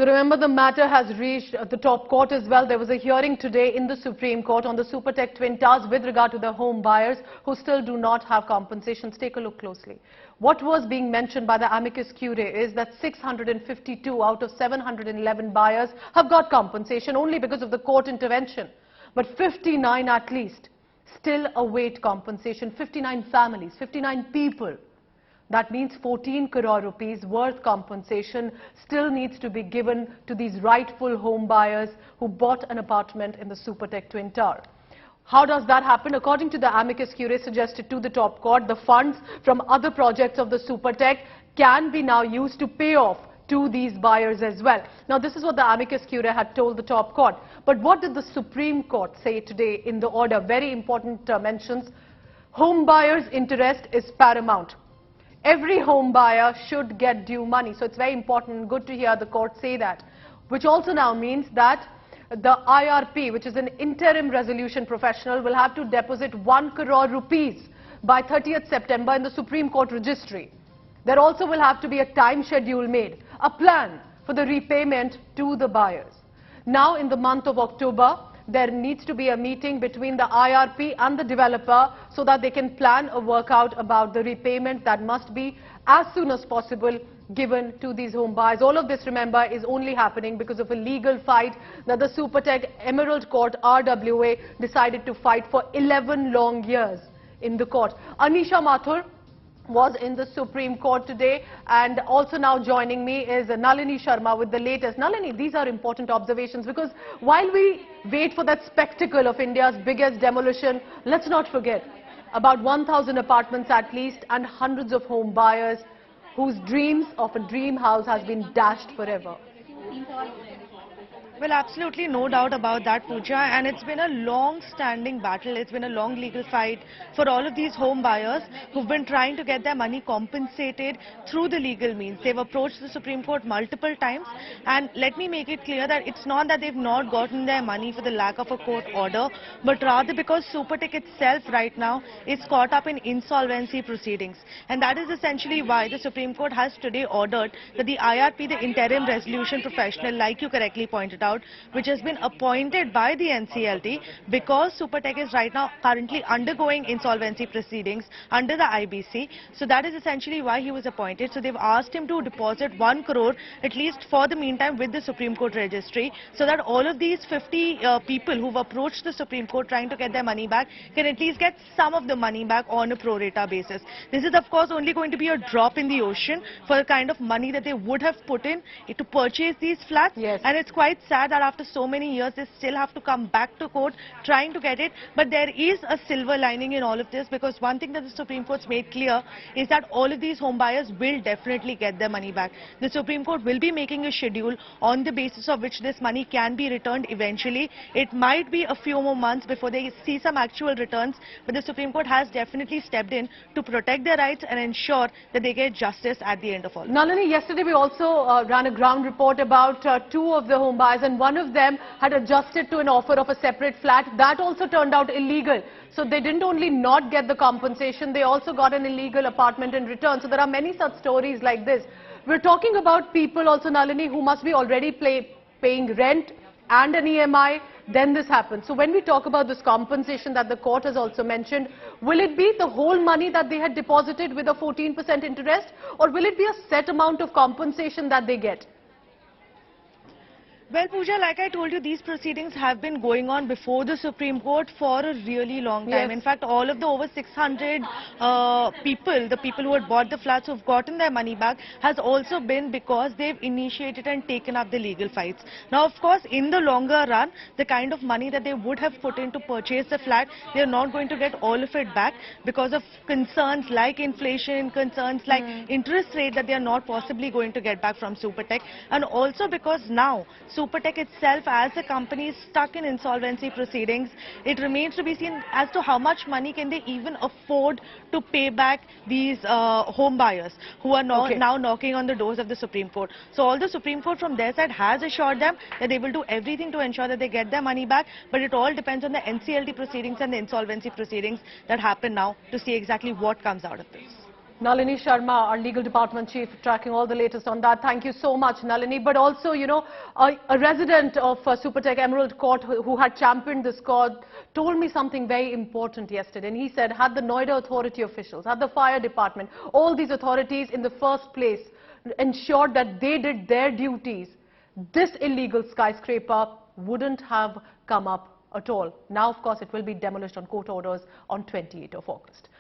So remember, the matter has reached the top court as well. There was a hearing today in the Supreme Court on the Supertech Twin Towers with regard to the home buyers who still do not have compensations. Take a look closely. What was being mentioned by the amicus curiae is that 652 out of 711 buyers have got compensation only because of the court intervention. But 59 at least still await compensation. 59 families, 59 people. That means 14 crore rupees worth compensation still needs to be given to these rightful home buyers who bought an apartment in the Supertech Twin Tower. How does that happen? According to the amicus curiae suggested to the top court, the funds from other projects of the Supertech can be now used to pay off to these buyers as well. Now, this is what the amicus curiae had told the top court. But what did the Supreme Court say today in the order? Very important mentions. Home buyers' interest is paramount. Every home buyer should get due money. So it's very important and good to hear the court say that. Which also now means that the IRP, which is an Interim Resolution Professional, will have to deposit 1 crore rupees by 30th September in the Supreme Court registry. There also will have to be a time schedule made, a plan for the repayment to the buyers. Now in the month of October, there needs to be a meeting between the IRP and the developer so that they can plan a workout about the repayment that must be as soon as possible given to these home buyers. All of this, remember, is only happening because of a legal fight that the Supertech Emerald Court RWA decided to fight for 11 long years in the court. Anisha Mathur was in the Supreme Court today, and also now joining me is Nalini Sharma with the latest. Nalini, these are important observations because while we wait for that spectacle of India's biggest demolition, let's not forget about 1,000 apartments at least and hundreds of home buyers whose dreams of a dream house has been dashed forever. Well, absolutely no doubt about that, Pooja, and it's been a long-standing battle. It's been a long legal fight for all of these home buyers who've been trying to get their money compensated through the legal means. They've approached the Supreme Court multiple times, and let me make it clear that it's not that they've not gotten their money for the lack of a court order, but rather because Supertech itself right now is caught up in insolvency proceedings. And that is essentially why the Supreme Court has today ordered that the IRP, the Interim Resolution Professional, like you correctly pointed out, which has been appointed by the NCLT because Supertech is right now currently undergoing insolvency proceedings under the IBC. So that is essentially why he was appointed. So they've asked him to deposit 1 crore at least for the meantime with the Supreme Court registry so that all of these 50 people who've approached the Supreme Court trying to get their money back can at least get some of the money back on a pro rata basis. This is of course only going to be a drop in the ocean for the kind of money that they would have put in to purchase these flats. Yes. And it's quite sad that after so many years they still have to come back to court trying to get it. But there is a silver lining in all of this because one thing that the Supreme Court's made clear is that all of these home buyers will definitely get their money back. The Supreme Court will be making a schedule on the basis of which this money can be returned eventually. It might be a few more months before they see some actual returns, but the Supreme Court has definitely stepped in to protect their rights and ensure that they get justice at the end of all. Nalini, yesterday we also ran a ground report about two of the home buyers, and one of them had adjusted to an offer of a separate flat. That also turned out illegal. So they didn't only not get the compensation, they also got an illegal apartment in return. So there are many such stories like this. We're talking about people also, Nalini, who must be already paying rent and an EMI, then this happens. So when we talk about this compensation that the court has also mentioned, will it be the whole money that they had deposited with a 14% interest, or will it be a set amount of compensation that they get? Well, Pooja, like I told you, these proceedings have been going on before the Supreme Court for a really long time. Yes. In fact, all of the over 600 people, the people who had bought the flats who've gotten their money back, has also been because they've initiated and taken up the legal fights. Now, of course, in the longer run, the kind of money that they would have put in to purchase the flat, they're not going to get all of it back because of concerns like inflation, concerns like interest rate that they are not possibly going to get back from Supertech, and also because now Supertech itself as a company is stuck in insolvency proceedings. It remains to be seen as to how much money can they even afford to pay back these home buyers who are now knocking on the doors of the Supreme Court. So all the Supreme Court from their side has assured them that they will do everything to ensure that they get their money back, but it all depends on the NCLT proceedings and the insolvency proceedings that happen now to see exactly what comes out of this. Nalini Sharma, our legal department chief, tracking all the latest on that. Thank you so much, Nalini. But also, you know, a resident of Supertech Emerald Court who had championed this court told me something very important yesterday. And he said, had the Noida authority officials, had the fire department, all these authorities in the first place ensured that they did their duties, this illegal skyscraper wouldn't have come up at all. Now, of course, it will be demolished on court orders on 28th of August.